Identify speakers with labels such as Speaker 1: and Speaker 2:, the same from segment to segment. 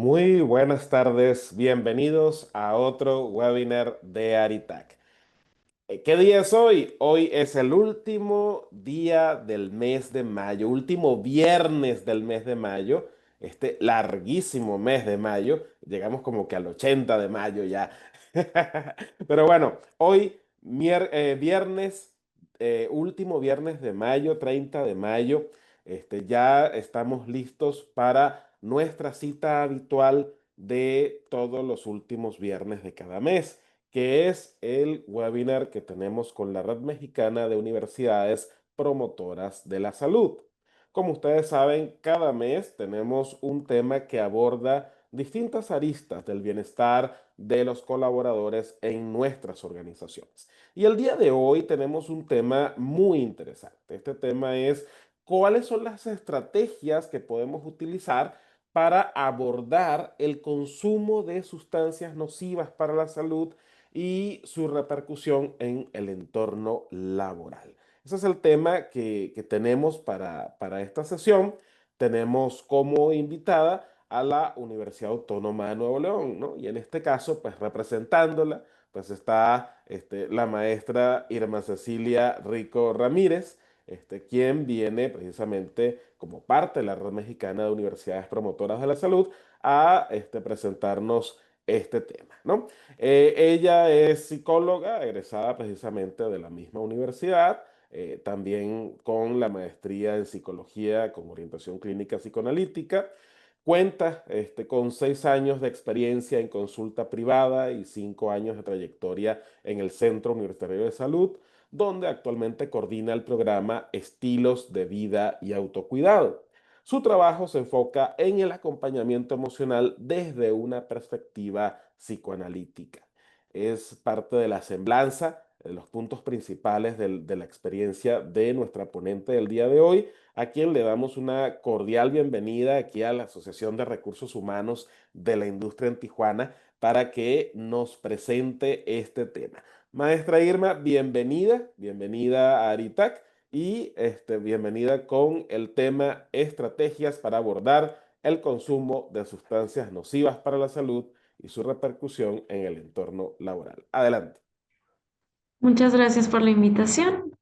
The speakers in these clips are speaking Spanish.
Speaker 1: Muy buenas tardes, bienvenidos a otro webinar de Aritac. ¿Qué día es hoy? Hoy es el último día del mes de mayo, último viernes del mes de mayo, este larguísimo mes de mayo. Llegamos como que al 80 de mayo ya. Pero bueno, hoy viernes, último viernes de mayo, 30 de mayo, ya estamos listos para nuestra cita habitual de todos los últimos viernes de cada mes, que es el webinar que tenemos con la Red Mexicana de Universidades Promotoras de la Salud. Como ustedes saben, cada mes tenemos un tema que aborda distintas aristas del bienestar de los colaboradores en nuestras organizaciones. Y el día de hoy tenemos un tema muy interesante. Este tema es cuáles son las estrategias que podemos utilizar para abordar el consumo de sustancias nocivas para la salud y su repercusión en el entorno laboral. Ese es el tema que tenemos para esta sesión. Tenemos como invitada a la Universidad Autónoma de Nuevo León, ¿no? Y en este caso, pues representándola, pues está la maestra Irma Cecilia Rico Ramírez, quien viene precisamente como parte de la Red Mexicana de Universidades Promotoras de la Salud a presentarnos este tema, ¿no? Ella es psicóloga, egresada precisamente de la misma universidad, también con la maestría en psicología con orientación clínica psicoanalítica. Cuenta con 6 años de experiencia en consulta privada y 5 años de trayectoria en el Centro Universitario de Salud, donde actualmente coordina el programa Estilos de Vida y Autocuidado. Su trabajo se enfoca en el acompañamiento emocional desde una perspectiva psicoanalítica. Es parte de la semblanza, de los puntos principales de la experiencia de nuestra ponente del día de hoy, a quien le damos una cordial bienvenida aquí a la Asociación de Recursos Humanos de la Industria en Tijuana para que nos presente este tema. Maestra Irma, bienvenida, bienvenida a Aritac y bienvenida con el tema Estrategias para abordar el consumo de sustancias nocivas para la salud y su repercusión en el entorno laboral. Adelante.
Speaker 2: Muchas gracias por la invitación.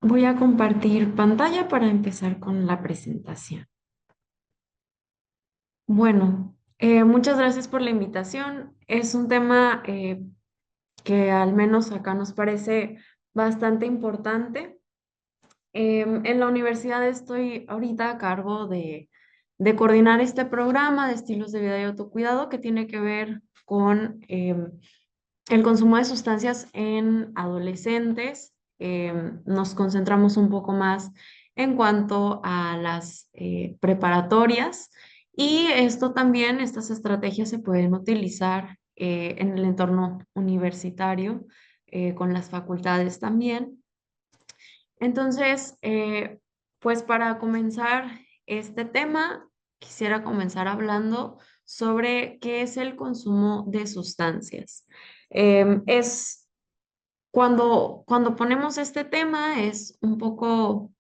Speaker 2: Voy a compartir pantalla para empezar con la presentación. Bueno, muchas gracias por la invitación. Es un tema que al menos acá nos parece bastante importante. En la universidad estoy ahorita a cargo de coordinar este programa de estilos de vida y autocuidado que tiene que ver con el consumo de sustancias en adolescentes. Nos concentramos un poco más en cuanto a las preparatorias y esto también, estas estrategias se pueden utilizar en el entorno universitario, con las facultades también. Entonces, pues para comenzar este tema, quisiera comenzar hablando sobre qué es el consumo de sustancias. Es cuando ponemos este tema es un poco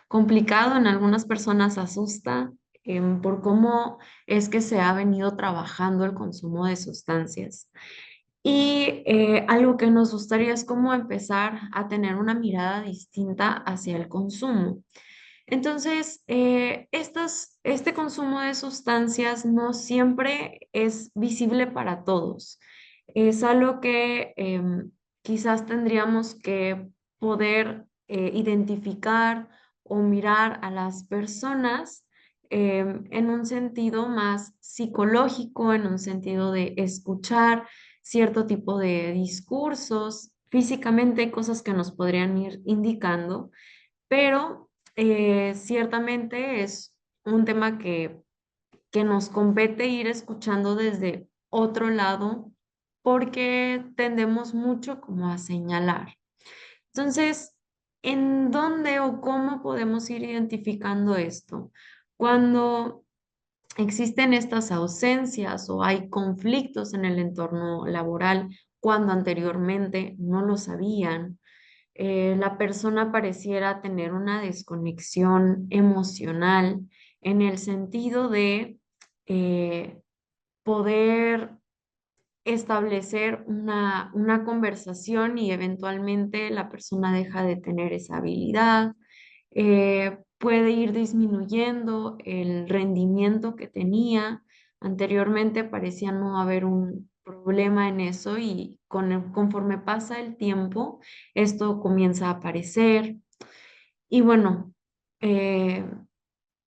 Speaker 2: complicado, en algunas personas asusta por cómo es que se ha venido trabajando el consumo de sustancias. Y algo que nos gustaría es cómo empezar a tener una mirada distinta hacia el consumo. Entonces, este consumo de sustancias no siempre es visible para todos. Es algo que quizás tendríamos que poder identificar o mirar a las personas en un sentido más psicológico, en un sentido de escuchar cierto tipo de discursos, físicamente cosas que nos podrían ir indicando, pero ciertamente es un tema que nos compete ir escuchando desde otro lado porque tendemos mucho como a señalar. Entonces, ¿en dónde o cómo podemos ir identificando esto? Cuando existen estas ausencias o hay conflictos en el entorno laboral cuando anteriormente no lo sabían, la persona pareciera tener una desconexión emocional en el sentido de eh, poder establecer una conversación y eventualmente la persona deja de tener esa habilidad, puede ir disminuyendo el rendimiento que tenía. Anteriormente parecía no haber un problema en eso y conforme pasa el tiempo, esto comienza a aparecer. Y bueno, eh,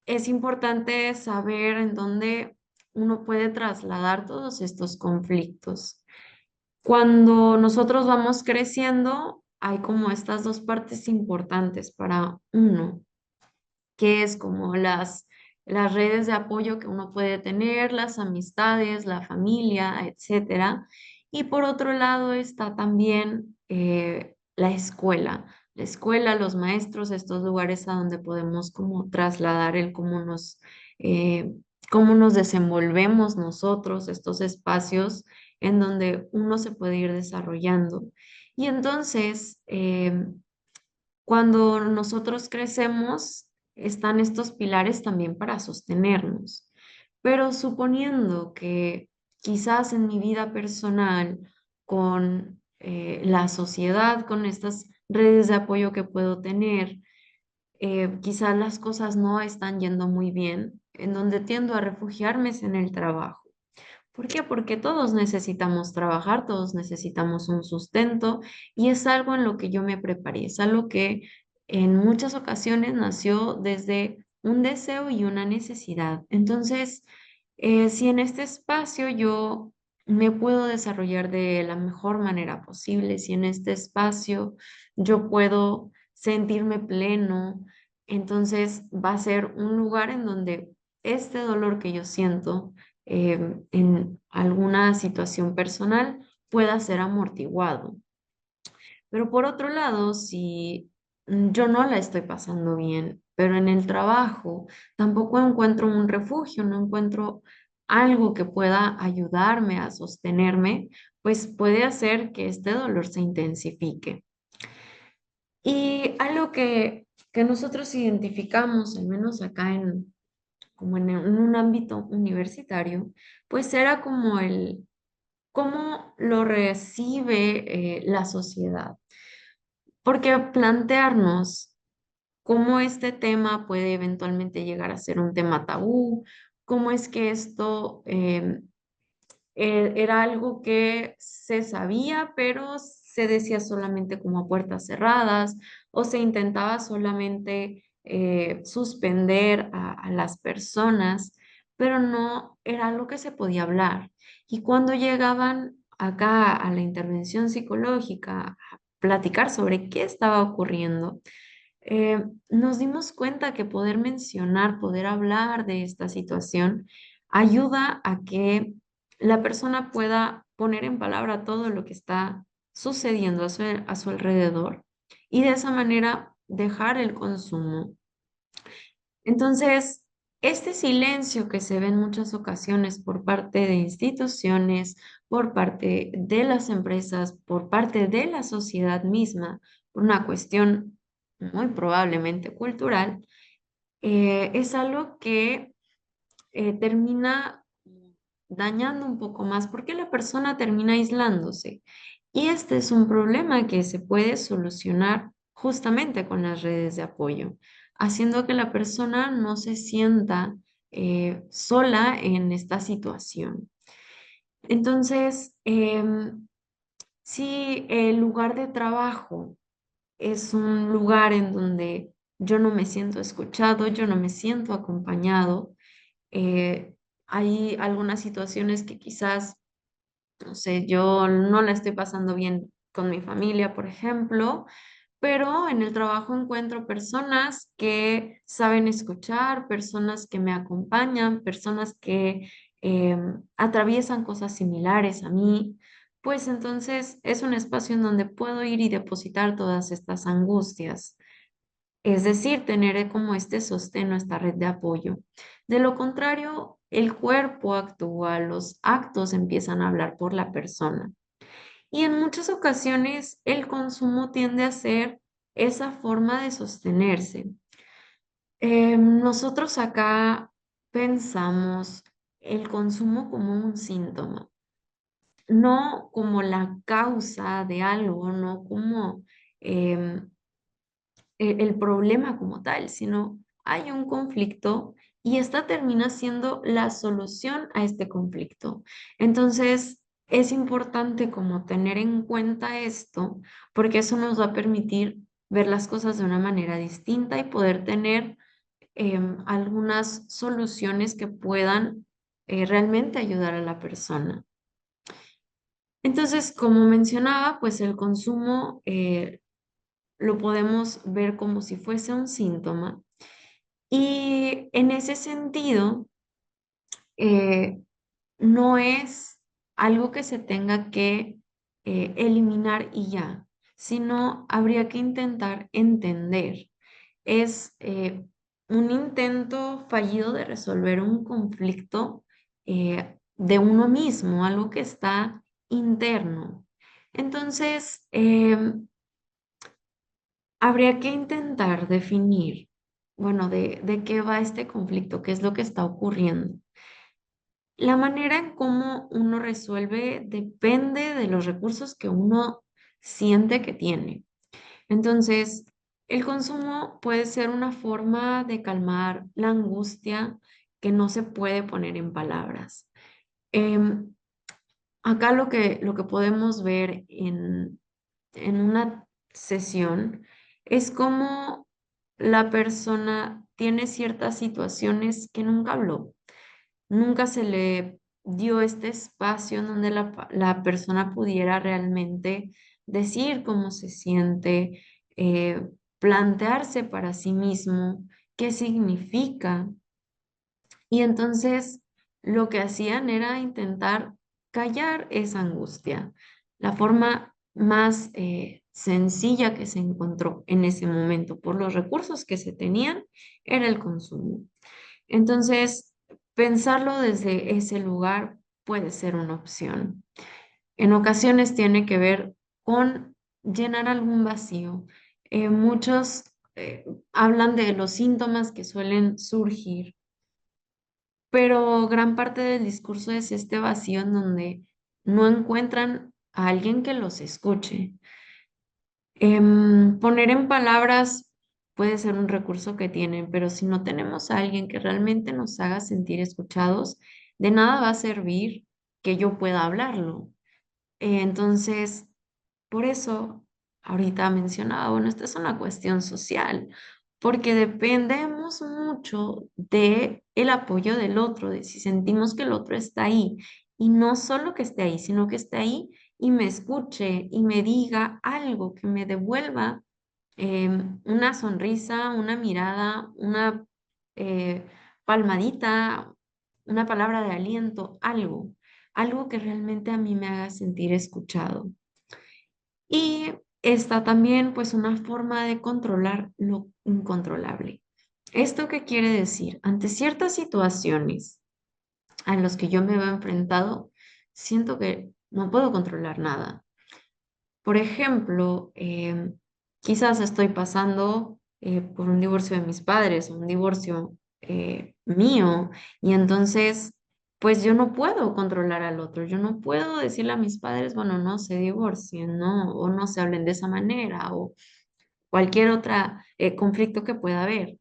Speaker 2: es importante saber en dónde uno puede trasladar todos estos conflictos. Cuando nosotros vamos creciendo, hay como estas dos partes importantes para uno, que es como las redes de apoyo que uno puede tener, las amistades, la familia, etcétera. Y por otro lado está también la escuela, los maestros, estos lugares a donde podemos como trasladar el eh, cómo nos desenvolvemos nosotros, estos espacios en donde uno se puede ir desarrollando. Y entonces, cuando nosotros crecemos, están estos pilares también para sostenernos. Pero suponiendo que quizás en mi vida personal, con la sociedad, con estas redes de apoyo que puedo tener, quizás las cosas no están yendo muy bien, en donde tiendo a refugiarme es en el trabajo. ¿Por qué? Porque todos necesitamos trabajar, todos necesitamos un sustento y es algo en lo que yo me preparé, es algo que en muchas ocasiones nació desde un deseo y una necesidad. Entonces, si en este espacio yo me puedo desarrollar de la mejor manera posible, si en este espacio yo puedo sentirme pleno, entonces va a ser un lugar en donde este dolor que yo siento, en alguna situación personal pueda ser amortiguado. Pero por otro lado, si yo no la estoy pasando bien, pero en el trabajo tampoco encuentro un refugio, no encuentro algo que pueda ayudarme a sostenerme, pues puede hacer que este dolor se intensifique. Y algo que nosotros identificamos, al menos acá como en un ámbito universitario, pues era como cómo lo recibe la sociedad. Porque plantearnos cómo este tema puede eventualmente llegar a ser un tema tabú, cómo es que esto era algo que se sabía, pero se decía solamente como a puertas cerradas o se intentaba solamente suspender a las personas, pero no era algo que se podía hablar. Y cuando llegaban acá a la intervención psicológica a platicar sobre qué estaba ocurriendo, nos dimos cuenta que poder mencionar, poder hablar de esta situación, ayuda a que la persona pueda poner en palabra todo lo que está sucediendo a su alrededor y de esa manera dejar el consumo. Entonces, este silencio que se ve en muchas ocasiones por parte de instituciones, por parte de las empresas, por parte de la sociedad misma, por una cuestión muy probablemente cultural, es algo que termina dañando un poco más porque la persona termina aislándose. Y este es un problema que se puede solucionar justamente con las redes de apoyo, haciendo que la persona no se sienta sola en esta situación. Entonces, si el lugar de trabajo es un lugar en donde yo no me siento escuchado, yo no me siento acompañado, eh, hay algunas situaciones que quizás, no sé, yo no la estoy pasando bien con mi familia, por ejemplo, pero en el trabajo encuentro personas que saben escuchar, personas que me acompañan, personas que atraviesan cosas similares a mí. Pues entonces es un espacio en donde puedo ir y depositar todas estas angustias, es decir, tener como este sostén, esta red de apoyo. De lo contrario, el cuerpo actúa, los actos empiezan a hablar por la persona. Y en muchas ocasiones el consumo tiende a ser esa forma de sostenerse. Nosotros acá pensamos el consumo como un síntoma, no como la causa de algo, no como em, el problema como tal, sino hay un conflicto y esta termina siendo la solución a este conflicto. Entonces, es importante como tener en cuenta esto, porque eso nos va a permitir ver las cosas de una manera distinta y poder tener algunas soluciones que puedan realmente ayudar a la persona. Entonces, como mencionaba, pues el consumo lo podemos ver como si fuese un síntoma y en ese sentido eh, no es algo que se tenga que eliminar y ya, sino habría que intentar entender. Es un intento fallido de resolver un conflicto de uno mismo, algo que está interno. Entonces, habría que intentar definir, bueno, de qué va este conflicto, qué es lo que está ocurriendo. La manera en cómo uno resuelve depende de los recursos que uno siente que tiene. Entonces, el consumo puede ser una forma de calmar la angustia que no se puede poner en palabras. Em, Acá lo que podemos ver en una sesión es cómo la persona tiene ciertas situaciones que nunca habló, nunca se le dio este espacio en donde la persona pudiera realmente decir cómo se siente, plantearse para sí mismo qué significa. Y entonces lo que hacían era intentar callar esa angustia. La forma más sencilla que se encontró en ese momento por los recursos que se tenían era el consumo. Entonces, pensarlo desde ese lugar puede ser una opción. En ocasiones tiene que ver con llenar algún vacío. Muchos hablan de los síntomas que suelen surgir, pero gran parte del discurso es este vacío en donde no encuentran a alguien que los escuche. Poner en palabras puede ser un recurso que tienen, pero si no tenemos a alguien que realmente nos haga sentir escuchados, de nada va a servir que yo pueda hablarlo. Entonces, por eso, ahorita mencionaba, bueno, esta es una cuestión social, porque dependemos mucho de el apoyo del otro, de si sentimos que el otro está ahí, y no solo que esté ahí, sino que esté ahí y me escuche y me diga algo que me devuelva una sonrisa, una mirada, una eh, palmadita, una palabra de aliento, algo que realmente a mí me haga sentir escuchado. Y está también pues una forma de controlar lo incontrolable. ¿Esto qué quiere decir? Ante ciertas situaciones a las que yo me veo enfrentado, siento que no puedo controlar nada. Por ejemplo, quizás estoy pasando por un divorcio de mis padres, un divorcio mío, y entonces, pues yo no puedo controlar al otro, yo no puedo decirle a mis padres, bueno, no se divorcien, ¿no? O no se hablen de esa manera, o cualquier otra conflicto que pueda haber.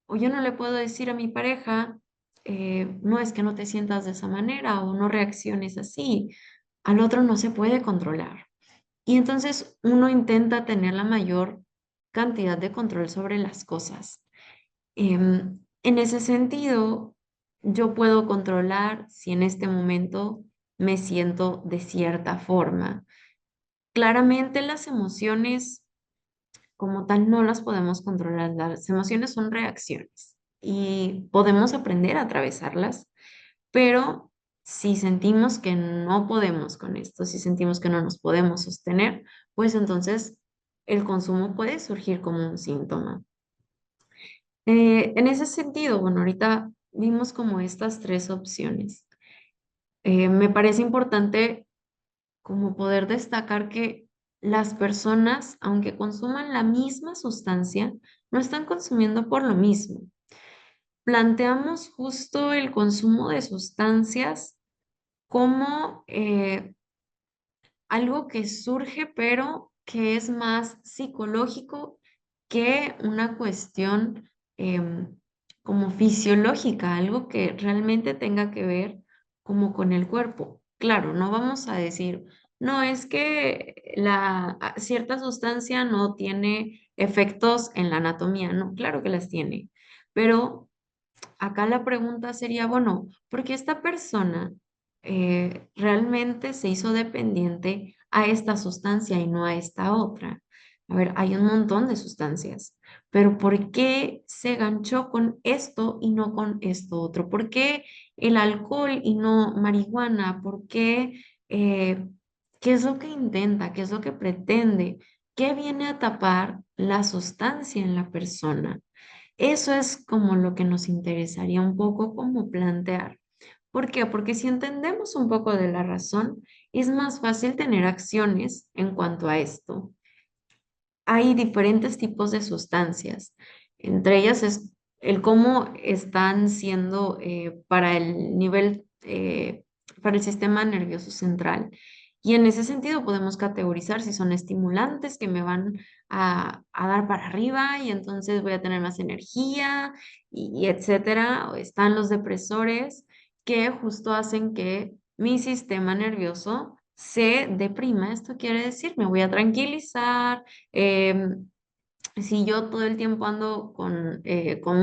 Speaker 2: O yo no le puedo decir a mi pareja, no es que no te sientas de esa manera o no reacciones así. Al otro no se puede controlar. Y entonces uno intenta tener la mayor cantidad de control sobre las cosas. En ese sentido, yo puedo controlar si en este momento me siento de cierta forma. Claramente las emociones como tal no las podemos controlar. Las emociones son reacciones y podemos aprender a atravesarlas, pero si sentimos que no podemos con esto, si sentimos que no nos podemos sostener, pues entonces el consumo puede surgir como un síntoma. En ese sentido, bueno, ahorita vimos como estas tres opciones. Me parece importante como poder destacar que las personas, aunque consuman la misma sustancia, no están consumiendo por lo mismo. planteamos justo el consumo de sustancias como algo que surge, pero que es más psicológico que una cuestión em, como fisiológica, algo que realmente tenga que ver como con el cuerpo. Claro, no vamos a decir, no, es que cierta sustancia no tiene efectos en la anatomía, no, claro que las tiene, pero acá la pregunta sería, bueno, ¿por qué esta persona realmente se hizo dependiente a esta sustancia y no a esta otra? A ver, hay un montón de sustancias, pero ¿por qué se ganchó con esto y no con esto otro? ¿Por qué el alcohol y no marihuana? ¿Por qué? ¿Qué es lo que intenta? ¿Qué es lo que pretende? ¿Qué viene a tapar la sustancia en la persona? Eso es como lo que nos interesaría un poco como plantear. ¿Por qué? Porque si entendemos un poco de la razón, es más fácil tener acciones en cuanto a esto. Hay diferentes tipos de sustancias. Entre ellas es el cómo están siendo para el nivel, para el sistema nervioso central. Y en ese sentido podemos categorizar si son estimulantes que me van a dar para arriba y entonces voy a tener más energía y etcétera. O están los depresores que justo hacen que mi sistema nervioso se deprima. Esto quiere decir, me voy a tranquilizar, Em, si yo todo el tiempo ando con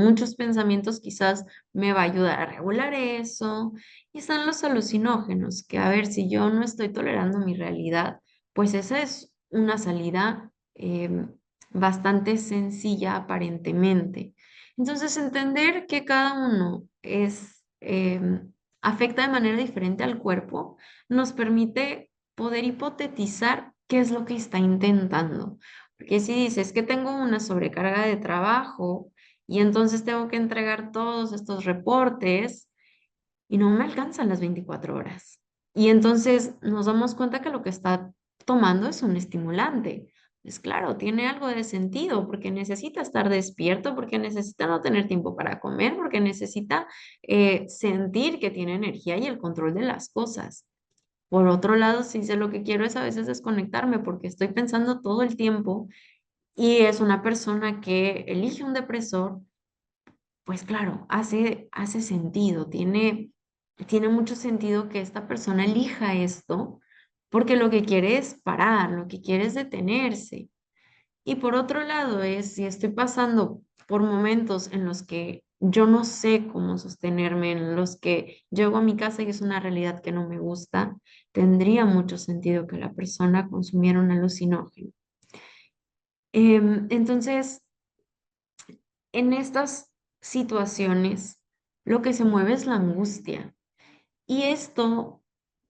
Speaker 2: muchos pensamientos, quizás me va a ayudar a regular eso. Y están los alucinógenos, que a ver, si yo no estoy tolerando mi realidad, pues esa es una salida bastante sencilla aparentemente. Entonces, entender que cada uno afecta de manera diferente al cuerpo, nos permite poder hipotetizar qué es lo que está intentando. Porque si dices que tengo una sobrecarga de trabajo y entonces tengo que entregar todos estos reportes y no me alcanzan las 24 horas. Y entonces nos damos cuenta que lo que está tomando es un estimulante. Pues claro, tiene algo de sentido porque necesita estar despierto, porque necesita no tener tiempo para comer, porque necesita sentir que tiene energía y el control de las cosas. Por otro lado, si sé lo que quiero es a veces desconectarme porque estoy pensando todo el tiempo y es una persona que elige un depresor, pues claro, hace sentido, tiene mucho sentido que esta persona elija esto, porque lo que quiere es parar, lo que quiere es detenerse. Y por otro lado es, si estoy pasando por momentos en los que yo no sé cómo sostenerme, en los que llego a mi casa y es una realidad que no me gusta, tendría mucho sentido que la persona consumiera un alucinógeno. Entonces, en estas situaciones, lo que se mueve es la angustia. Y esto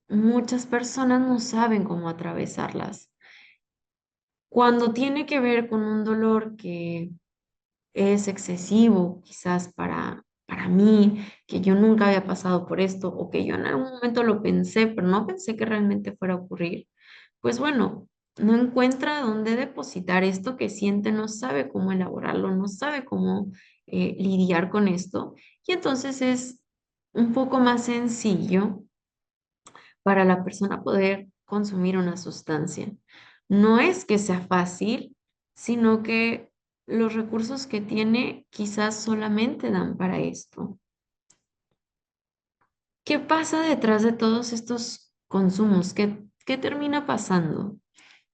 Speaker 2: muchas personas no saben cómo atravesarlas. Cuando tiene que ver con un dolor que es excesivo, quizás para mí, que yo nunca había pasado por esto o que yo en algún momento lo pensé, pero no pensé que realmente fuera a ocurrir, pues bueno, no encuentra dónde depositar esto que siente, no sabe cómo elaborarlo, no sabe cómo lidiar con esto. Y entonces es un poco más sencillo para la persona poder consumir una sustancia. No es que sea fácil, sino que los recursos que tiene quizás solamente dan para esto. ¿Qué pasa detrás de todos estos consumos? ¿Qué termina pasando?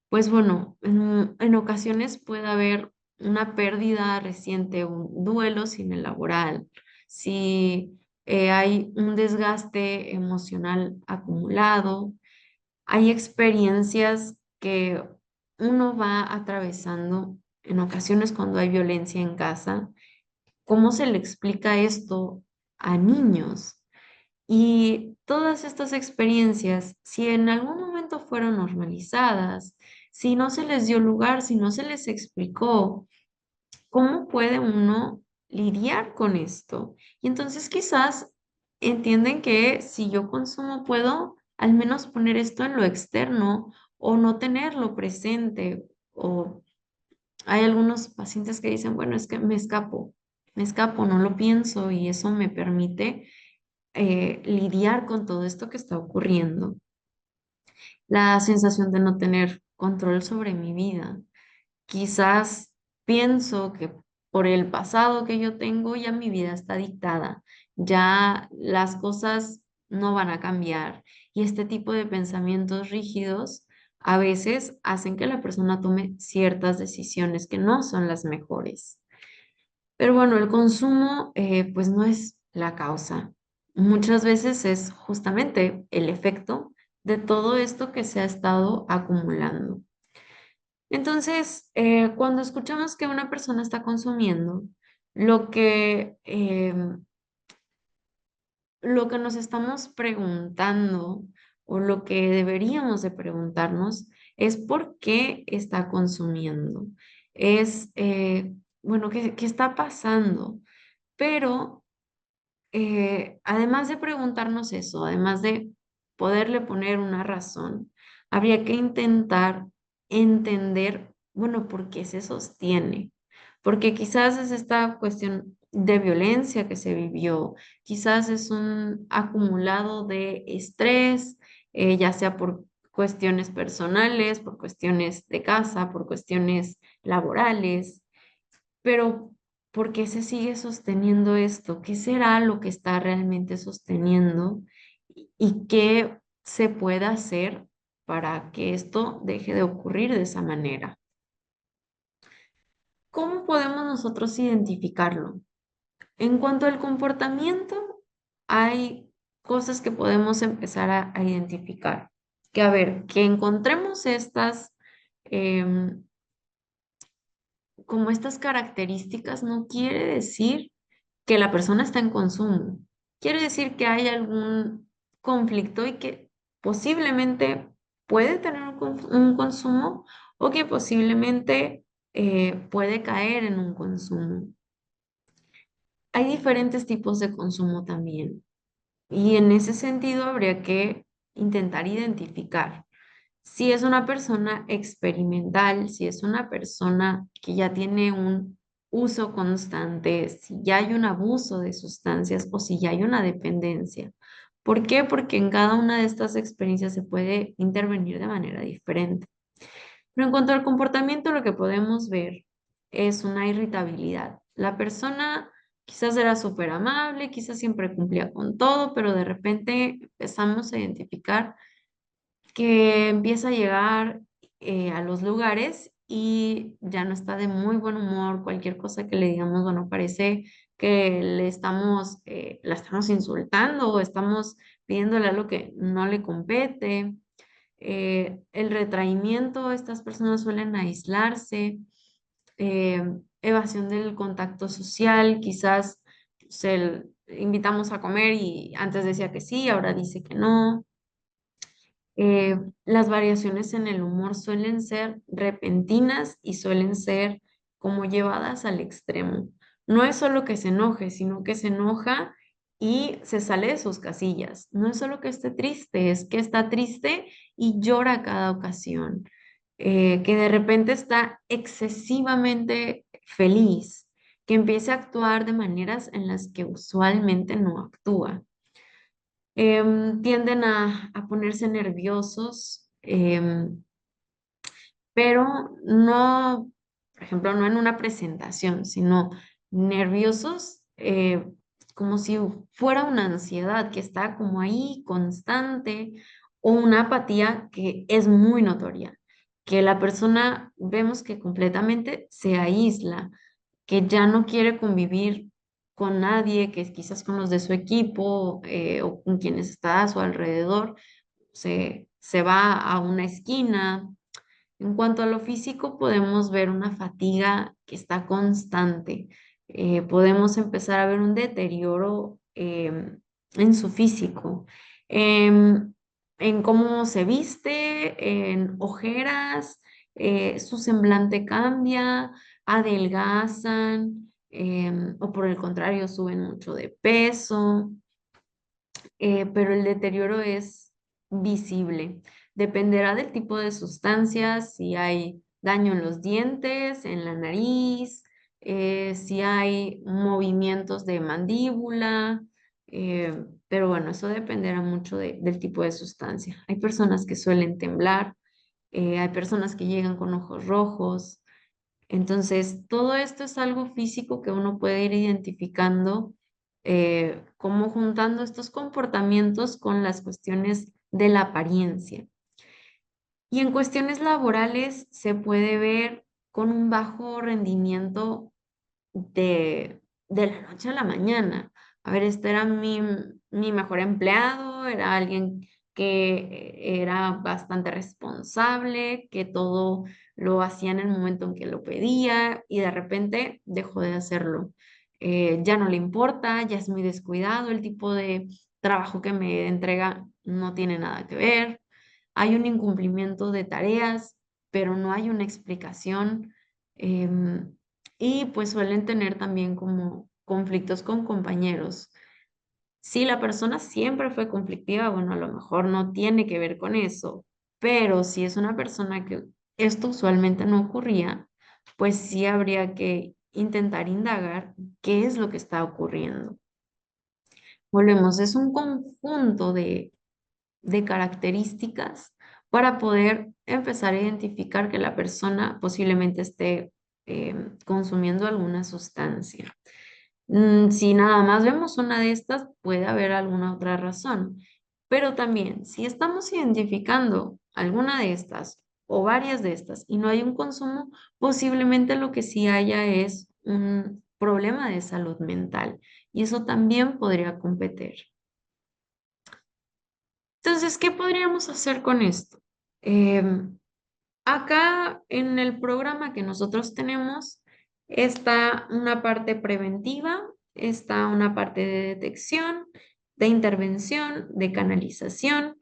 Speaker 2: Pues bueno, en ocasiones puede haber una pérdida reciente, un duelo sin el laboral, si hay un desgaste emocional acumulado, hay experiencias que uno va atravesando en ocasiones cuando hay violencia en casa. ¿Cómo se le explica esto a niños? Y todas estas experiencias, si en algún momento fueron normalizadas, si no se les dio lugar, si no se les explicó, ¿cómo puede uno lidiar con esto? Y entonces quizás entienden que si yo consumo puedo al menos poner esto en lo externo o no tenerlo presente. O hay algunos pacientes que dicen, bueno, es que me escapo. me escapo, no lo pienso y eso me permite lidiar con todo esto que está ocurriendo. La sensación de no tener control sobre mi vida. Quizás pienso que por el pasado que yo tengo ya mi vida está dictada, ya las cosas no van a cambiar y este tipo de pensamientos rígidos a veces hacen que la persona tome ciertas decisiones que no son las mejores. Pero bueno, el consumo pues no es la causa. Muchas veces es justamente el efecto de todo esto que se ha estado acumulando. Entonces, cuando escuchamos que una persona está consumiendo, lo que, lo que nos estamos preguntando o lo que deberíamos de preguntarnos es por qué está consumiendo. Es, bueno, ¿qué está pasando? Pero además de preguntarnos eso, además de poderle poner una razón, habría que intentar entender, bueno, por qué se sostiene. Porque quizás es esta cuestión de violencia que se vivió, quizás es un acumulado de estrés, ya sea por cuestiones personales, por cuestiones de casa, por cuestiones laborales, pero ¿por qué se sigue sosteniendo esto? ¿Qué será lo que está realmente sosteniendo? ¿Y qué se puede hacer para que esto deje de ocurrir de esa manera? ¿Cómo podemos nosotros identificarlo? En cuanto al comportamiento, hay cosas que podemos empezar a identificar. Que a ver, que encontremos estas em, como estas características no quiere decir que la persona está en consumo. Quiere decir que hay algún conflicto y que posiblemente puede tener un consumo o que posiblemente puede caer en un consumo. Hay diferentes tipos de consumo también y en ese sentido habría que intentar identificar. Si es una persona experimental, si es una persona que ya tiene un uso constante, si ya hay un abuso de sustancias o si ya hay una dependencia. ¿Por qué? Porque en cada una de estas experiencias se puede intervenir de manera diferente. Pero en cuanto al comportamiento, lo que podemos ver es una irritabilidad. La persona quizás era súper amable, quizás siempre cumplía con todo, pero de repente empezamos a identificar que empieza a llegar a los lugares y ya no está de muy buen humor, cualquier cosa que le digamos, bueno, parece que la estamos insultando o estamos pidiéndole algo que no le compete. El retraimiento, estas personas suelen aislarse, evasión del contacto social, quizás invitamos a comer y antes decía que sí, ahora dice que no. Las variaciones en el humor suelen ser repentinas y suelen ser como llevadas al extremo. No es solo que se enoje, sino que se enoja y se sale de sus casillas. No es solo que esté triste, es que está triste y llora a cada ocasión. Que de repente está excesivamente feliz, que empiece a actuar de maneras en las que usualmente no actúa. Tienden a ponerse nerviosos, pero no, por ejemplo, no en una presentación, sino nerviosos como si fuera una ansiedad que está como ahí constante o una apatía que es muy notoria, que la persona vemos que completamente se aísla, que ya no quiere convivir con nadie, que quizás con los de su equipo o con quienes está a su alrededor, se va a una esquina. En cuanto a lo físico, podemos ver una fatiga que está constante. Podemos empezar a ver un deterioro en su físico, em, en cómo se viste, en ojeras, su semblante cambia, adelgazan, o por el contrario, suben mucho de peso, pero el deterioro es visible. Dependerá del tipo de sustancias, si hay daño en los dientes, en la nariz, si hay movimientos de mandíbula, pero bueno, eso dependerá mucho del tipo de sustancia. Hay personas que suelen temblar, hay personas que llegan con ojos rojos. Entonces, todo esto es algo físico que uno puede ir identificando, como juntando estos comportamientos con las cuestiones de la apariencia. Y en cuestiones laborales se puede ver con un bajo rendimiento de la noche a la mañana. A ver, este era mi mejor empleado, era alguien que era bastante responsable, que todo lo hacía en el momento en que lo pedía y de repente dejó de hacerlo. Ya no le importa, ya es muy descuidado, el tipo de trabajo que me entrega no tiene nada que ver. Hay un incumplimiento de tareas, pero no hay una explicación. em, y pues suelen tener también como conflictos con compañeros. Si la persona siempre fue conflictiva, bueno, a lo mejor no tiene que ver con eso, pero si es una persona que esto usualmente no ocurría, pues sí habría que intentar indagar qué es lo que está ocurriendo. Volvemos, es un conjunto de características para poder empezar a identificar que la persona posiblemente esté consumiendo alguna sustancia. Si nada más vemos una de estas, puede haber alguna otra razón. Pero también, si estamos identificando alguna de estas o varias de estas y no hay un consumo, posiblemente lo que sí haya es un problema de salud mental y eso también podría competir. Entonces, ¿qué podríamos hacer con esto? Em, Acá en el programa que nosotros tenemos está una parte preventiva, está una parte de detección, de intervención, de canalización.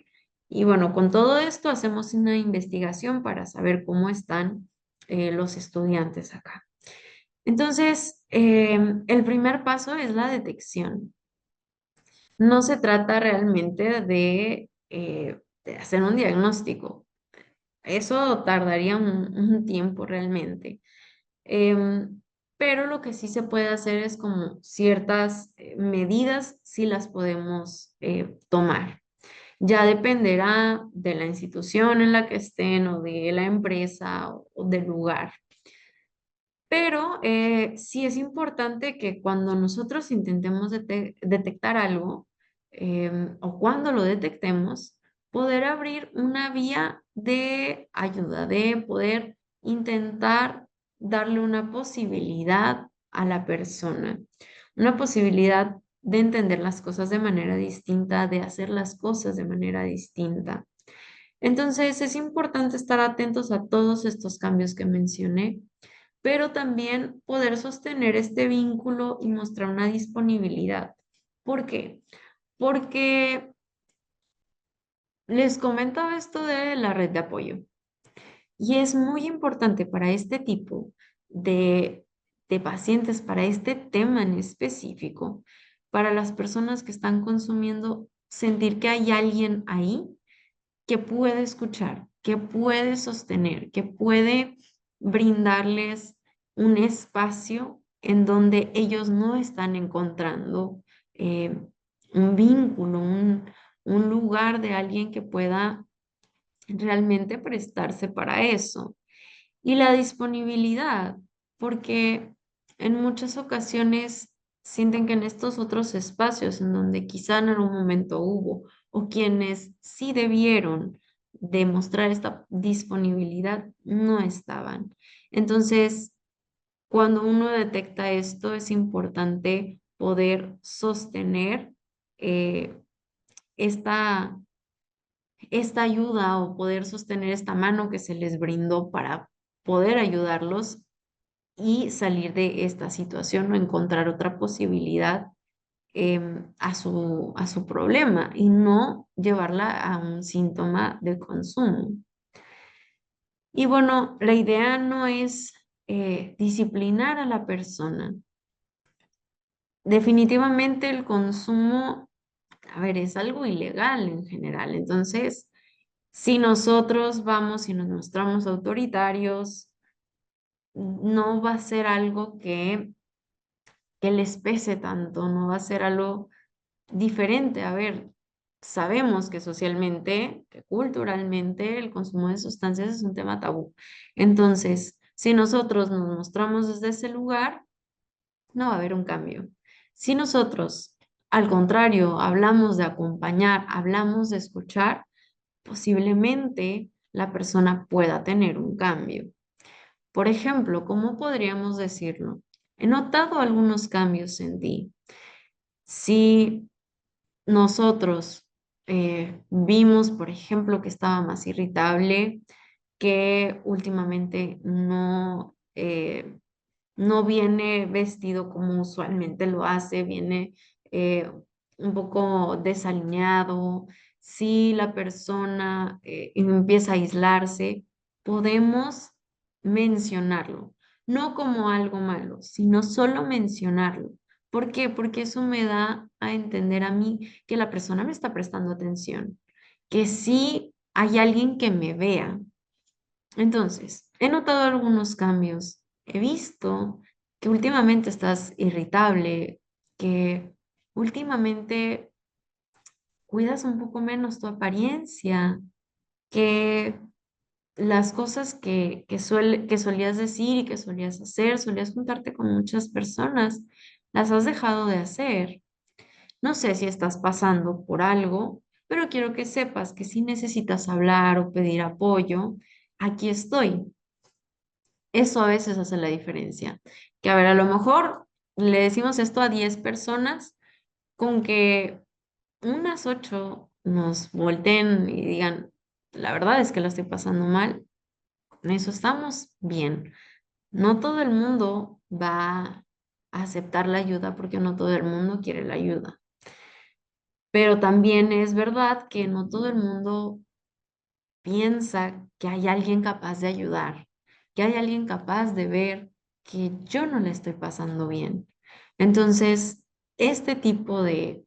Speaker 2: Y bueno, con todo esto hacemos una investigación para saber cómo están los estudiantes acá. Entonces, el primer paso es la detección. No se trata realmente de hacer un diagnóstico. Eso tardaría un tiempo realmente. Em, pero lo que sí se puede hacer es como ciertas medidas, sí las podemos tomar. Ya dependerá de la institución en la que estén o de la empresa o del lugar. Pero sí es importante que cuando nosotros intentemos detectar algo o cuando lo detectemos, poder abrir una vía de ayuda, de poder intentar darle una posibilidad a la persona, una posibilidad de entender las cosas de manera distinta, de hacer las cosas de manera distinta. Entonces es importante estar atentos a todos estos cambios que mencioné, pero también poder sostener este vínculo y mostrar una disponibilidad. ¿Por qué? Porque les comentaba esto de la red de apoyo y es muy importante para este tipo de, de pacientes, para este tema en específico, para las personas que están consumiendo, sentir que hay alguien ahí que puede escuchar, que puede sostener, que puede brindarles un espacio en donde ellos no están encontrando eh, un vínculo, un lugar de alguien que pueda realmente prestarse para eso. Y la disponibilidad, porque en muchas ocasiones sienten que en estos otros espacios en donde quizá en algún momento hubo o quienes sí debieron demostrar esta disponibilidad no estaban. Entonces, cuando uno detecta esto, es importante poder sostener eh, esta esta ayuda o poder sostener esta mano que se les brindó para poder ayudarlos y salir de esta situación o encontrar otra posibilidad a su problema y no llevarla a un síntoma de consumo. Y bueno, la idea no es disciplinar a la persona. Definitivamente el consumo, a ver, es algo ilegal en general. Entonces, si nosotros vamos y nos mostramos autoritarios, no va a ser algo que les pese tanto, no va a ser algo diferente. A ver, sabemos que socialmente, que culturalmente, el consumo de sustancias es un tema tabú. Entonces, si nosotros nos mostramos desde ese lugar, no va a haber un cambio. Si nosotros, al contrario, hablamos de acompañar, hablamos de escuchar, posiblemente la persona pueda tener un cambio. Por ejemplo, ¿cómo podríamos decirlo? He notado algunos cambios en ti. Si nosotros vimos, por ejemplo, que estaba más irritable, que últimamente no viene vestido como usualmente lo hace, viene eh, un poco desalineado. Si la persona empieza a aislarse, podemos mencionarlo, no como algo malo, sino solo mencionarlo. ¿Por qué? Porque eso me da a entender a mí que la persona me está prestando atención, que sí hay alguien que me vea. Entonces, he notado algunos cambios. He visto que últimamente estás irritable, que últimamente cuidas un poco menos tu apariencia, que las cosas que solías decir y que solías hacer, solías juntarte con muchas personas, las has dejado de hacer. No sé si estás pasando por algo, pero quiero que sepas que si necesitas hablar o pedir apoyo, aquí estoy. Eso a veces hace la diferencia. Que a ver, a lo mejor le decimos esto a 10 personas, con que unas 8 nos volteen y digan, la verdad es que la estoy pasando mal, en eso estamos bien. No todo el mundo va a aceptar la ayuda porque no todo el mundo quiere la ayuda. Pero también es verdad que no todo el mundo piensa que hay alguien capaz de ayudar, que hay alguien capaz de ver que yo no le estoy pasando bien. Entonces, este tipo de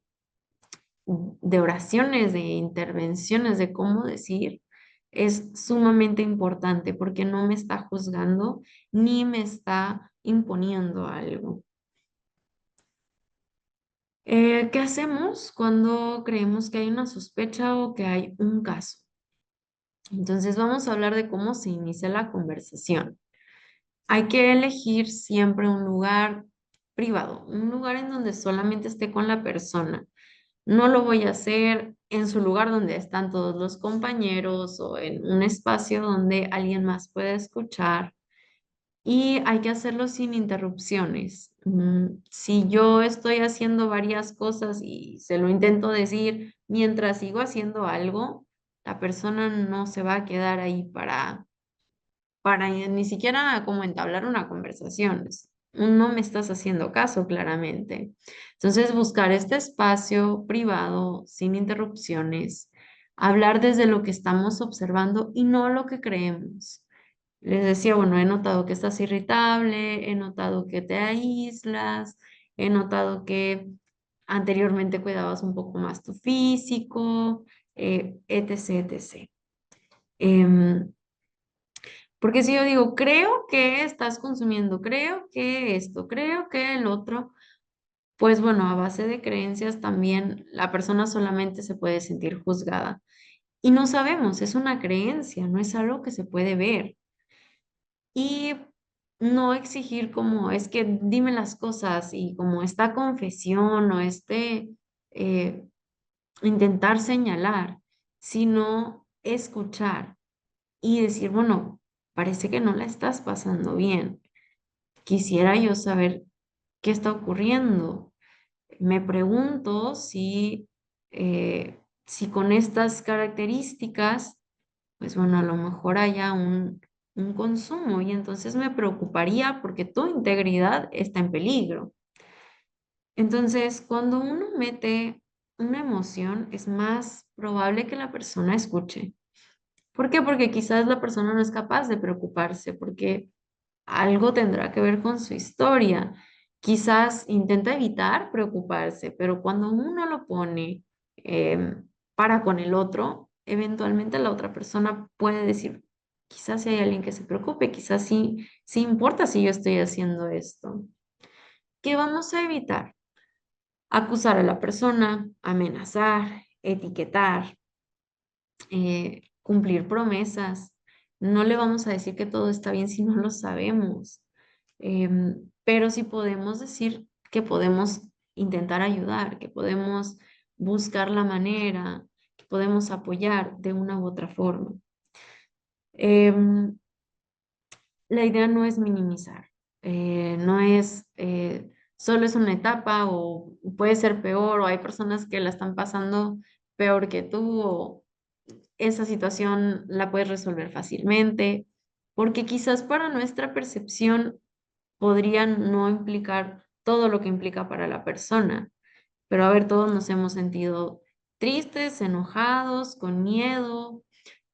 Speaker 2: oraciones, de intervenciones, de cómo decir, es sumamente importante porque no me está juzgando ni me está imponiendo algo. ¿Qué hacemos cuando creemos que hay una sospecha o que hay un caso? Entonces vamos a hablar de cómo se inicia la conversación. Hay que elegir siempre un lugar privado, un lugar en donde solamente esté con la persona. No lo voy a hacer en su lugar donde están todos los compañeros o en un espacio donde alguien más pueda escuchar. Y hay que hacerlo sin interrupciones. Si yo estoy haciendo varias cosas y se lo intento decir mientras sigo haciendo algo, la persona no se va a quedar ahí para ni siquiera como entablar una conversación. No me estás haciendo caso, claramente. Entonces, buscar este espacio privado, sin interrupciones, hablar desde lo que estamos observando y no lo que creemos. Les decía, bueno, he notado que estás irritable, he notado que te aíslas, he notado que anteriormente cuidabas un poco más tu físico, etc., etc. Em, porque si yo digo, creo que estás consumiendo, creo que esto, creo que el otro, pues bueno, a base de creencias también la persona solamente se puede sentir juzgada. Y no sabemos, es una creencia, no es algo que se puede ver. Y no exigir como, es que dime las cosas y como esta confesión o eh, intentar señalar, sino escuchar y decir, bueno, parece que no la estás pasando bien. Quisiera yo saber qué está ocurriendo. Me pregunto si con estas características, pues bueno, a lo mejor haya un consumo y entonces me preocuparía porque tu integridad está en peligro. Entonces, cuando uno mete una emoción, es más probable que la persona escuche. ¿Por qué? Porque quizás la persona no es capaz de preocuparse, porque algo tendrá que ver con su historia. Quizás intenta evitar preocuparse, pero cuando uno lo pone para con el otro, eventualmente la otra persona puede decir, quizás si hay alguien que se preocupe, quizás sí importa si yo estoy haciendo esto. ¿Qué vamos a evitar? Acusar a la persona, amenazar, etiquetar, cumplir promesas. No le vamos a decir que todo está bien si no lo sabemos. Pero sí podemos decir que podemos intentar ayudar, que podemos buscar la manera, que podemos apoyar de una u otra forma. Em, la idea no es minimizar, no es solo es una etapa o puede ser peor o hay personas que la están pasando peor que tú o esa situación la puedes resolver fácilmente, porque quizás para nuestra percepción podrían no implicar todo lo que implica para la persona. Pero a ver, todos nos hemos sentido tristes, enojados, con miedo,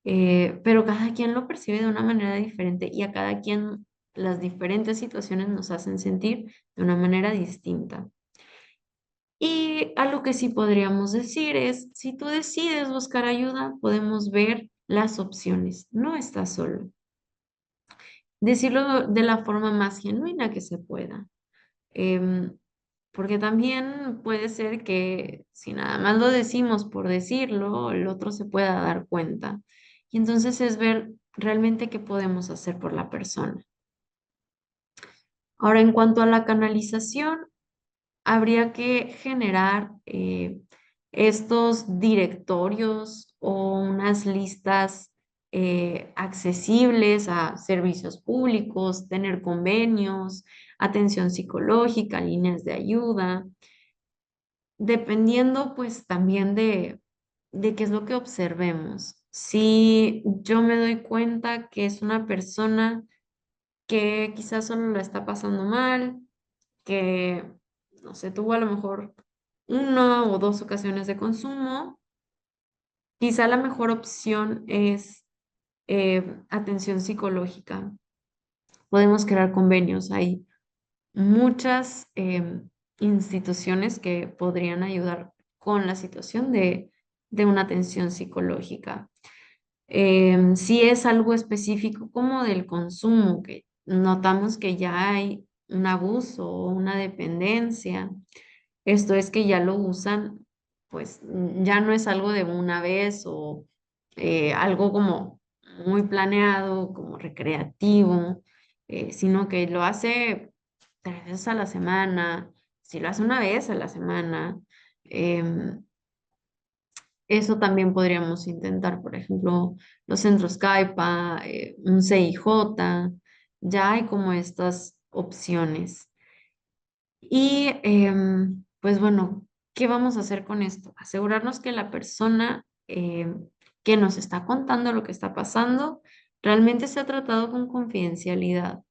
Speaker 2: pero cada quien lo percibe de una manera diferente y a cada quien las diferentes situaciones nos hacen sentir de una manera distinta. Y algo que sí podríamos decir es, si tú decides buscar ayuda, podemos ver las opciones. No estás solo. Decirlo de la forma más genuina que se pueda. Em, Porque también puede ser que si nada más lo decimos por decirlo, el otro se pueda dar cuenta. Y entonces es ver realmente qué podemos hacer por la persona. Ahora, en cuanto a la canalización, habría que generar estos directorios o unas listas accesibles a servicios públicos, tener convenios, atención psicológica, líneas de ayuda, dependiendo pues también de qué es lo que observemos. Si yo me doy cuenta que es una persona que quizás solo la está pasando mal, que, no sé, tuvo a lo mejor una o dos ocasiones de consumo, quizá la mejor opción es atención psicológica. Podemos crear convenios. Hay muchas instituciones que podrían ayudar con la situación de una atención psicológica. Si es algo específico como del consumo, que notamos que ya hay un abuso o una dependencia, esto es que ya lo usan, pues ya no es algo de una vez o algo como muy planeado, como recreativo, sino que lo hace 3 veces a la semana, si lo hace una vez a la semana. em, Eso también podríamos intentar, por ejemplo, los centros CAIPA, un CIJ, ya hay como estas opciones. Y pues bueno, ¿qué vamos a hacer con esto? Asegurarnos que la persona que nos está contando lo que está pasando realmente se ha tratado con confidencialidad.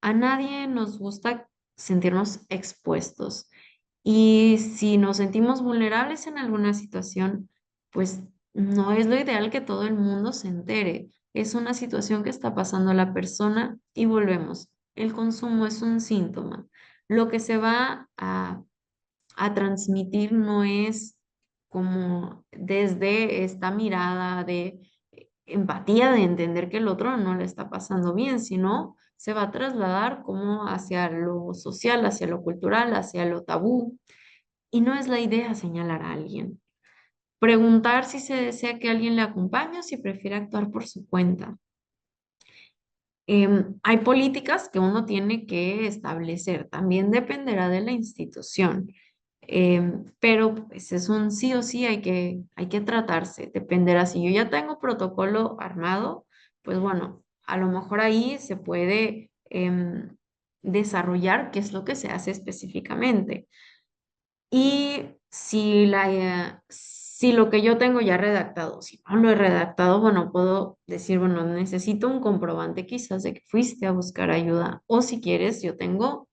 Speaker 2: A nadie nos gusta sentirnos expuestos. Y si nos sentimos vulnerables en alguna situación, pues no es lo ideal que todo el mundo se entere. Es una situación que está pasando a la persona y volvemos. El consumo es un síntoma. Lo que se va a transmitir no es como desde esta mirada de empatía, de entender que el otro no le está pasando bien, sino se va a trasladar como hacia lo social, hacia lo cultural, hacia lo tabú. Y no es la idea señalar a alguien. Preguntar si se desea que alguien le acompañe o si prefiere actuar por su cuenta. Hay políticas que uno tiene que establecer, también dependerá de la institución, pero pues es un sí o sí, hay que tratarse, dependerá. Si yo ya tengo protocolo armado, pues bueno, a lo mejor ahí se puede desarrollar qué es lo que se hace específicamente. Y si lo que yo tengo ya redactado, si no lo he redactado, bueno, puedo decir, bueno, necesito un comprobante quizás de que fuiste a buscar ayuda. O si quieres, yo tengo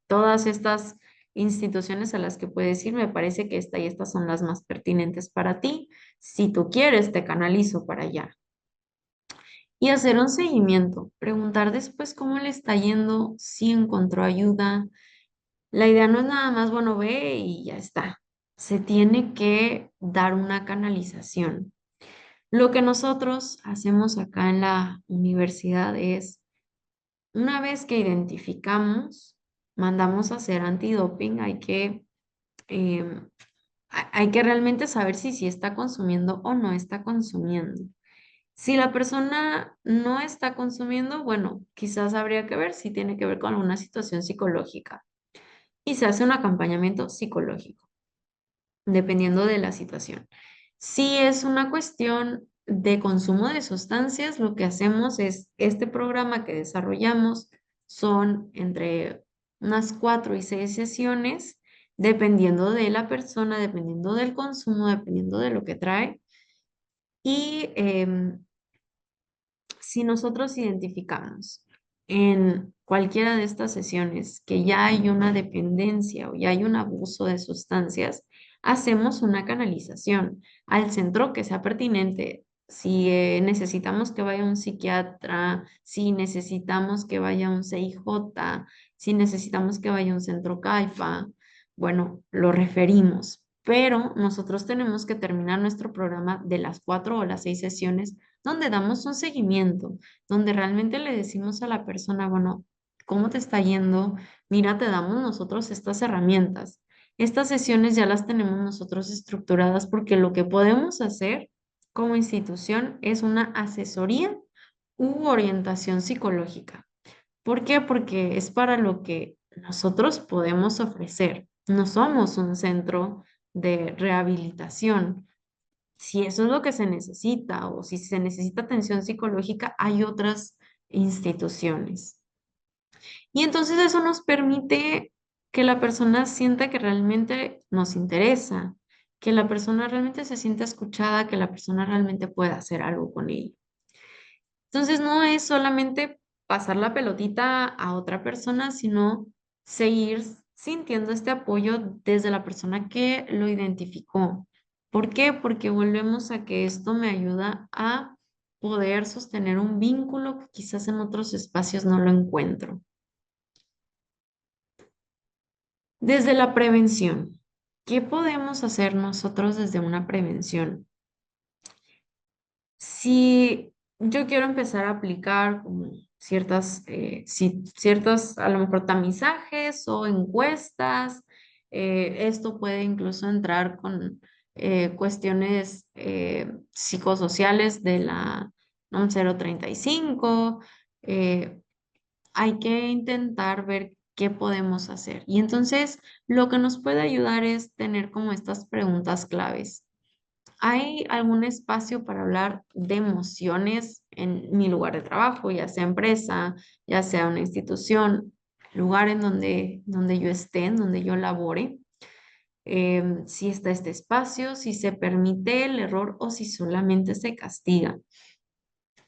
Speaker 2: todas estas instituciones a las que puedes ir. Me parece que esta y estas son las más pertinentes para ti. Si tú quieres, te canalizo para allá. Y hacer un seguimiento, preguntar después cómo le está yendo, si encontró ayuda. La idea no es nada más, bueno, ve y ya está. Se tiene que dar una canalización. Lo que nosotros hacemos acá en la universidad es, una vez que identificamos, mandamos a hacer antidoping, em, hay que realmente saber si está consumiendo o no está consumiendo. Si la persona no está consumiendo, bueno, quizás habría que ver si tiene que ver con alguna situación psicológica y se hace un acompañamiento psicológico, dependiendo de la situación. Si es una cuestión de consumo de sustancias, lo que hacemos es este programa que desarrollamos son entre unas 4 y 6 sesiones, dependiendo de la persona, dependiendo del consumo, dependiendo de lo que trae. Y si nosotros identificamos en cualquiera de estas sesiones que ya hay una dependencia o ya hay un abuso de sustancias, hacemos una canalización al centro que sea pertinente. Si necesitamos que vaya un psiquiatra, si necesitamos que vaya un CIJ, si necesitamos que vaya un centro CAIFA, bueno, lo referimos. Pero nosotros tenemos que terminar nuestro programa de las 4 o las 6 sesiones donde damos un seguimiento, donde realmente le decimos a la persona, bueno, ¿cómo te está yendo? Mira, te damos nosotros estas herramientas. Estas sesiones ya las tenemos nosotros estructuradas porque lo que podemos hacer como institución es una asesoría u orientación psicológica. ¿Por qué? Porque es para lo que nosotros podemos ofrecer. No somos un centro de rehabilitación. Si eso es lo que se necesita o si se necesita atención psicológica, hay otras instituciones. Y entonces eso nos permite que la persona sienta que realmente nos interesa, que la persona realmente se sienta escuchada, que la persona realmente pueda hacer algo con ella. Entonces no es solamente pasar la pelotita a otra persona, sino seguir sintiendo este apoyo desde la persona que lo identificó. ¿Por qué? Porque volvemos a que esto me ayuda a poder sostener un vínculo que quizás en otros espacios no lo encuentro. Desde la prevención, ¿qué podemos hacer nosotros desde una prevención? Si yo quiero empezar a aplicar como ciertos, a lo mejor tamizajes o encuestas, esto puede incluso entrar con cuestiones psicosociales de la NOM 035. eh, Hay que intentar ver qué podemos hacer. Y entonces lo que nos puede ayudar es tener como estas preguntas claves. ¿Hay algún espacio para hablar de emociones en mi lugar de trabajo, ya sea empresa, ya sea una institución, lugar en donde yo esté, en donde yo labore? Si está este espacio, si se permite el error o si solamente se castiga.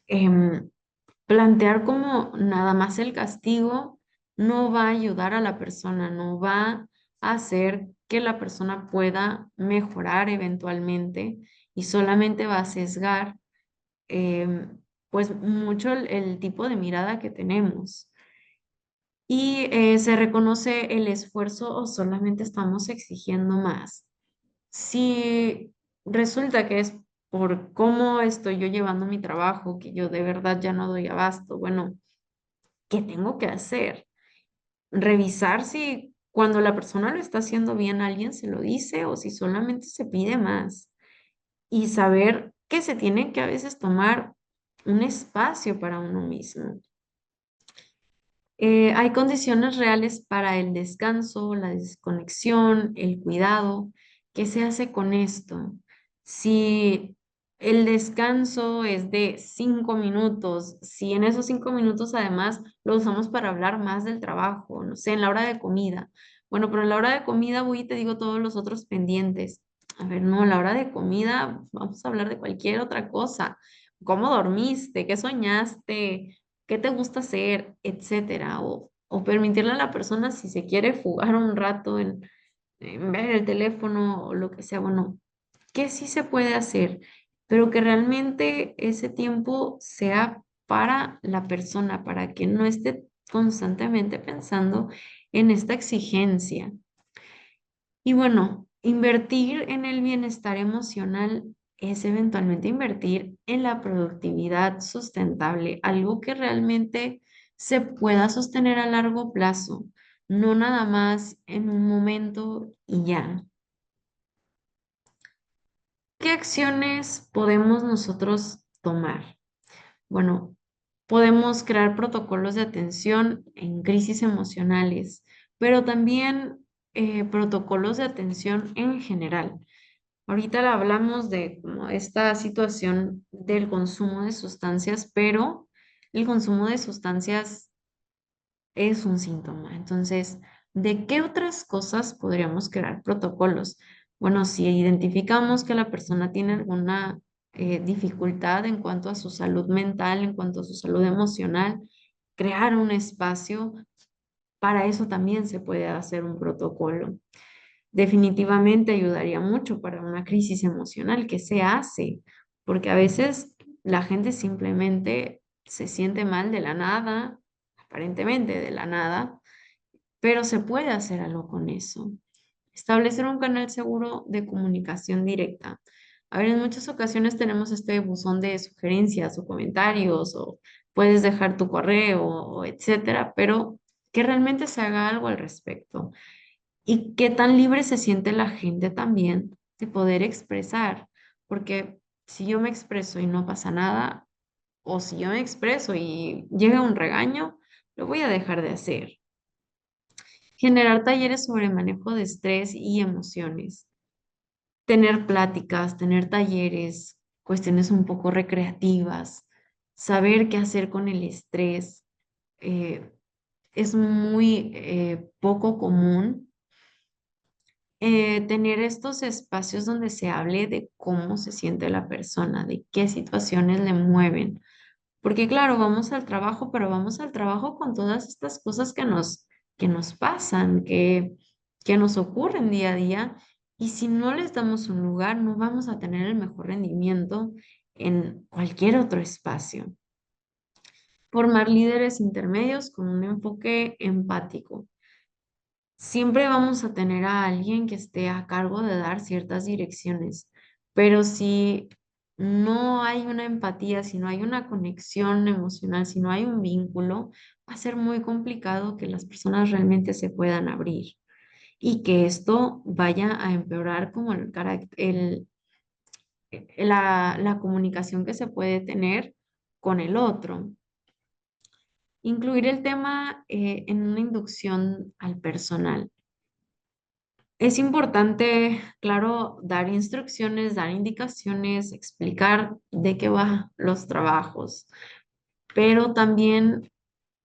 Speaker 2: Em, Plantear como nada más el castigo no va a ayudar a la persona, no va a hacer que la persona pueda mejorar eventualmente y solamente va a sesgar pues mucho el tipo de mirada que tenemos. Y se reconoce el esfuerzo o solamente estamos exigiendo más. Si resulta que es por cómo estoy yo llevando mi trabajo, que yo de verdad ya no doy abasto, bueno, ¿qué tengo que hacer? Revisar si cuando la persona lo está haciendo bien, alguien se lo dice o si solamente se pide más. Y saber que se tiene que a veces tomar un espacio para uno mismo. Hay condiciones reales para el descanso, la desconexión, el cuidado. ¿Qué se hace con esto? Si el descanso es de 5 minutos, si en esos 5 minutos además lo usamos para hablar más del trabajo, no sé, en la hora de comida. Bueno, pero en la hora de comida voy y te digo todos los otros pendientes. A ver, no, en la hora de comida vamos a hablar de cualquier otra cosa. ¿Cómo dormiste? ¿Qué soñaste? ¿Qué te gusta hacer? Etcétera. O permitirle a la persona si se quiere fugar un rato en ver el teléfono o lo que sea. Bueno, que sí se puede hacer, pero que realmente ese tiempo sea para la persona, para que no esté constantemente pensando en esta exigencia. Y bueno, invertir en el bienestar emocional es eventualmente invertir en la productividad sustentable, algo que realmente se pueda sostener a largo plazo, no nada más en un momento y ya. ¿Qué acciones podemos nosotros tomar? Bueno, podemos crear protocolos de atención en crisis emocionales, pero también protocolos de atención en general. Ahorita hablamos de como esta situación del consumo de sustancias, pero el consumo de sustancias es un síntoma. Entonces, ¿de qué otras cosas podríamos crear protocolos? Bueno, si identificamos que la persona tiene alguna dificultad en cuanto a su salud mental, en cuanto a su salud emocional, crear un espacio, para eso también se puede hacer un protocolo. Definitivamente ayudaría mucho para una crisis emocional que se hace, porque a veces la gente simplemente se siente mal de la nada, aparentemente de la nada, pero se puede hacer algo con eso. Establecer un canal seguro de comunicación directa. A ver, en muchas ocasiones tenemos este buzón de sugerencias o comentarios o puedes dejar tu correo o etcétera, pero que realmente se haga algo al respecto. Y qué tan libre se siente la gente también de poder expresar, porque si yo me expreso y no pasa nada, o si yo me expreso y llega un regaño, lo voy a dejar de hacer. Generar talleres sobre manejo de estrés y emociones. Tener pláticas, tener talleres, cuestiones un poco recreativas, saber qué hacer con el estrés. eh, es muy poco común tener estos espacios donde se hable de cómo se siente la persona, de qué situaciones le mueven. Porque claro, vamos al trabajo, pero vamos al trabajo con todas estas cosas que nos pasan, que nos ocurren día a día. Y si no les damos un lugar, no vamos a tener el mejor rendimiento en cualquier otro espacio. Formar líderes intermedios con un enfoque empático. Siempre vamos a tener a alguien que esté a cargo de dar ciertas direcciones, pero si no hay una empatía, si no hay una conexión emocional, si no hay un vínculo, va a ser muy complicado que las personas realmente se puedan abrir y que esto vaya a empeorar como la comunicación que se puede tener con el otro. Incluir el tema en una inducción al personal. Es importante, claro, dar instrucciones, dar indicaciones, explicar de qué van los trabajos, pero también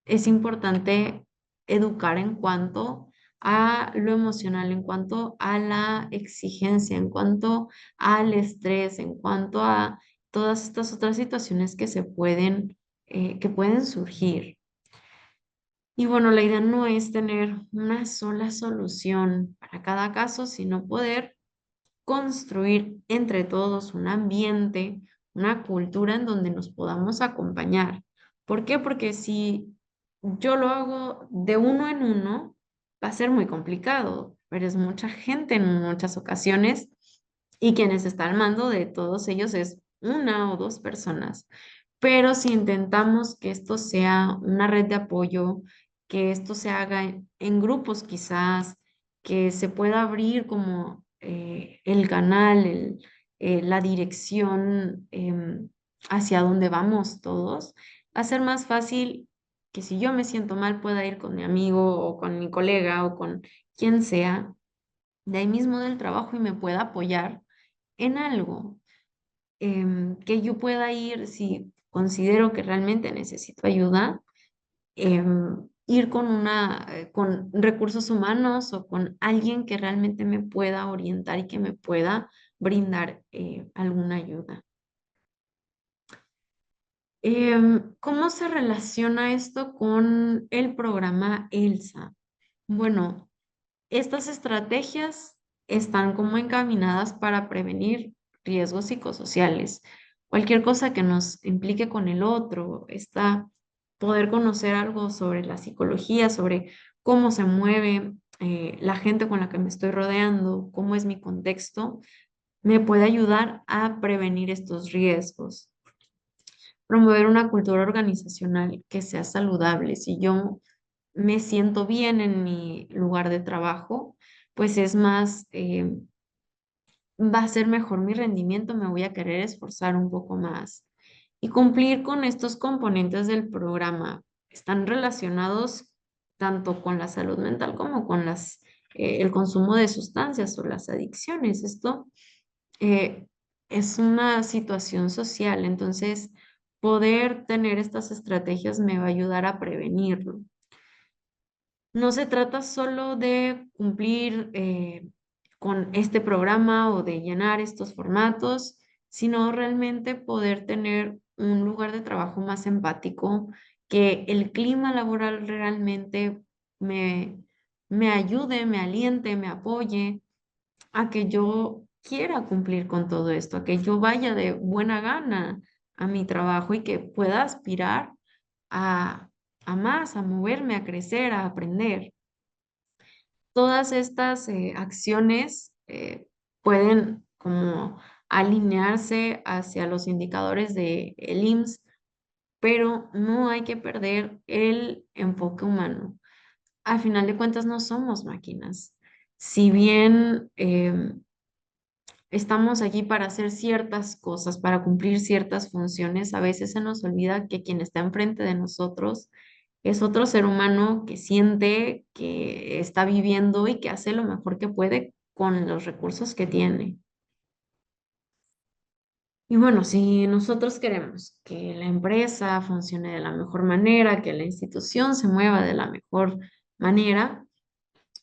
Speaker 2: es importante educar en cuanto a lo emocional, en cuanto a la exigencia, en cuanto al estrés, en cuanto a todas estas otras situaciones que pueden surgir. Y bueno, la idea no es tener una sola solución para cada caso, sino poder construir entre todos un ambiente, una cultura en donde nos podamos acompañar. ¿Por qué? Porque si yo lo hago de uno en uno, va a ser muy complicado, pero es mucha gente en muchas ocasiones y quienes están al mando de todos ellos es una o dos personas. Pero si intentamos que esto sea una red de apoyo, que esto se haga en grupos quizás, que se pueda abrir como el canal, la dirección hacia donde vamos todos, va a ser más fácil que si yo me siento mal pueda ir con mi amigo o con mi colega o con quien sea de ahí mismo del trabajo y me pueda apoyar en algo que yo pueda ir si considero que realmente necesito ayuda, ir con con recursos humanos o con alguien que realmente me pueda orientar y que me pueda brindar alguna ayuda. ¿Cómo se relaciona esto con el programa ELSA? Bueno, estas estrategias están como encaminadas para prevenir riesgos psicosociales. Cualquier cosa que nos implique con el otro, está poder conocer algo sobre la psicología, sobre cómo se mueve la gente con la que me estoy rodeando, cómo es mi contexto, me puede ayudar a prevenir estos riesgos. Promover una cultura organizacional que sea saludable. Si yo me siento bien en mi lugar de trabajo, pues es más, va a ser mejor mi rendimiento, me voy a querer esforzar un poco más y cumplir con estos componentes del programa. Están relacionados tanto con la salud mental como con el consumo de sustancias o las adicciones. Esto eh, es una situación social, entonces poder tener estas estrategias me va a ayudar a prevenirlo. No se trata solo de cumplir con este programa o de llenar estos formatos, sino realmente poder tener un lugar de trabajo más empático, que el clima laboral realmente me, me ayude, me aliente, me apoye a que yo quiera cumplir con todo esto, a que yo vaya de buena gana a mi trabajo y que pueda aspirar a, a más, a moverme, a crecer, a aprender. Todas estas acciones pueden como alinearse hacia los indicadores del IMSS, pero no hay que perder el enfoque humano. Al final de cuentas no somos máquinas. Si bien estamos allí para hacer ciertas cosas, para cumplir ciertas funciones, a veces se nos olvida que quien está enfrente de nosotros es otro ser humano que siente, que está viviendo y que hace lo mejor que puede con los recursos que tiene. Y bueno, si nosotros queremos que la empresa funcione de la mejor manera, que la institución se mueva de la mejor manera,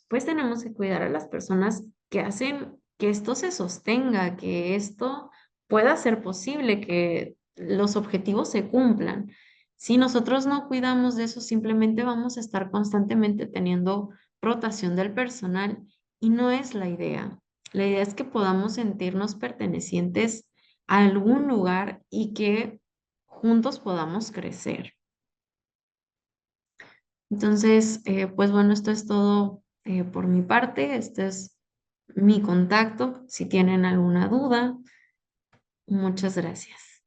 Speaker 2: pues tenemos que cuidar a las personas que hacen que esto se sostenga, que esto pueda ser posible, que los objetivos se cumplan. Si nosotros no cuidamos de eso, simplemente vamos a estar constantemente teniendo rotación del personal y no es la idea. La idea es que podamos sentirnos pertenecientes a algún lugar y que juntos podamos crecer. Entonces, pues bueno, esto es todo por mi parte. Este es mi contacto. Si tienen alguna duda, muchas gracias.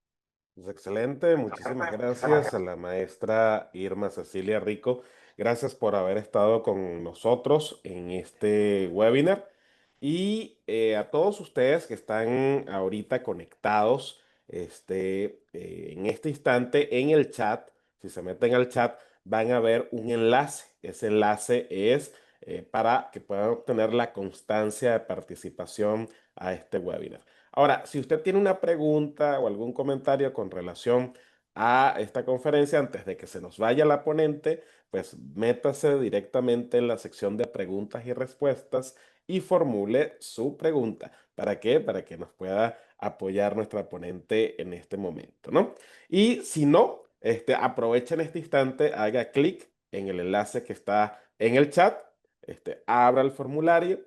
Speaker 1: Pues excelente, muchísimas gracias a la maestra Irma Cecilia Rico. Gracias por haber estado con nosotros en este webinar y a todos ustedes que están ahorita conectados en este instante en el chat. Si se meten al chat van a ver un enlace. Ese enlace es para que puedan obtener la constancia de participación a este webinar. Ahora, si usted tiene una pregunta o algún comentario con relación a esta conferencia, antes de que se nos vaya la ponente, pues métase directamente en la sección de preguntas y respuestas y formule su pregunta. ¿Para qué? Para que nos pueda apoyar nuestra ponente en este momento, ¿no? Y si no, aprovechen este instante, haga clic en el enlace que está en el chat, abra el formulario,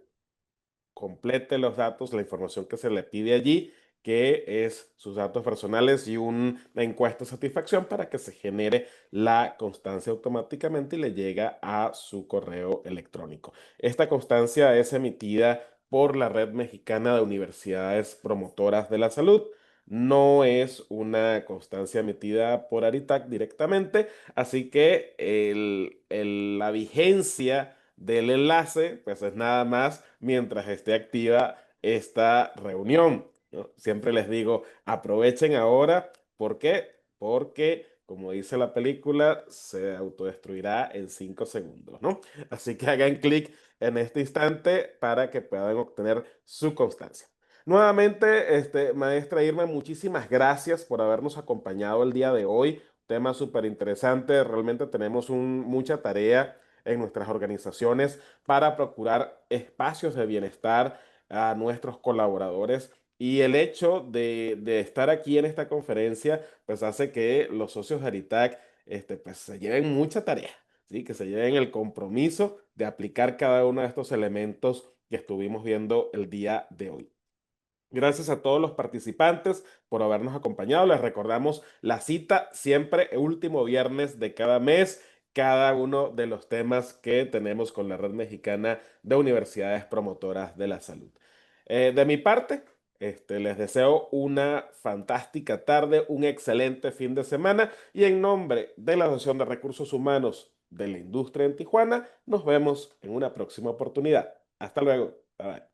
Speaker 1: complete los datos, la información que se le pide allí, que es sus datos personales y una encuesta de satisfacción para que se genere la constancia automáticamente y le llega a su correo electrónico. Esta constancia es emitida por la Red Mexicana de Universidades Promotoras de la Salud. No es una constancia emitida por Aritac directamente, así que la vigencia del enlace, pues es nada más mientras esté activa esta reunión, ¿no? Siempre les digo, aprovechen ahora. ¿Por qué? Porque, como dice la película, se autodestruirá en 5 segundos, ¿no? Así que hagan clic en este instante para que puedan obtener su constancia. Nuevamente, maestra Irma, muchísimas gracias por habernos acompañado el día de hoy. Tema súper interesante. Realmente tenemos mucha tarea en nuestras organizaciones para procurar espacios de bienestar a nuestros colaboradores. Y el hecho de estar aquí en esta conferencia, pues hace que los socios de Aritac, pues se lleven mucha tarea, ¿sí? Que se lleven el compromiso de aplicar cada uno de estos elementos que estuvimos viendo el día de hoy. Gracias a todos los participantes por habernos acompañado. Les recordamos la cita siempre el último viernes de cada mes, cada uno de los temas que tenemos con la Red Mexicana de Universidades Promotoras de la Salud. De mi parte, Les deseo una fantástica tarde, un excelente fin de semana y en nombre de la Asociación de Recursos Humanos de la Industria en Tijuana, nos vemos en una próxima oportunidad. Hasta luego. Bye bye.